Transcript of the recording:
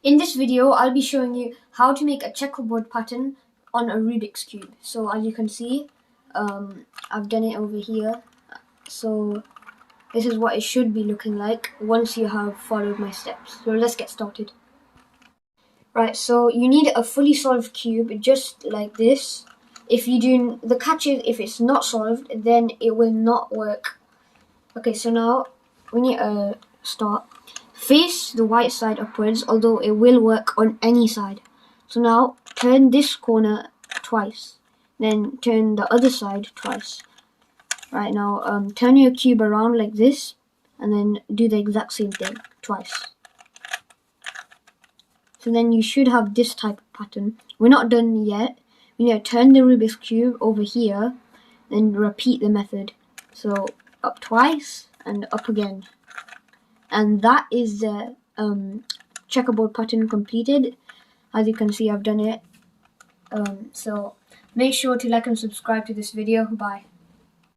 In this video, I'll be showing you how to make a checkerboard pattern on a Rubik's Cube. So as you can see, I've done it over here. So this is what it should be looking like once you have followed my steps. So let's get started. Right, so you need a fully solved cube just like this. The catch is if it's not solved, then it will not work. Okay, so now we need to start. Face the white side upwards, although it will work on any side. So now turn this corner twice, then turn the other side twice. Right, now turn your cube around like this, and then do the exact same thing twice. So then you should have this type of pattern. We're not done yet. We need to turn the Rubik's Cube over here, then repeat the method. So up twice and up again. And that is the checkerboard pattern completed. As you can see, I've done it. So make sure to like and subscribe to this video. Bye.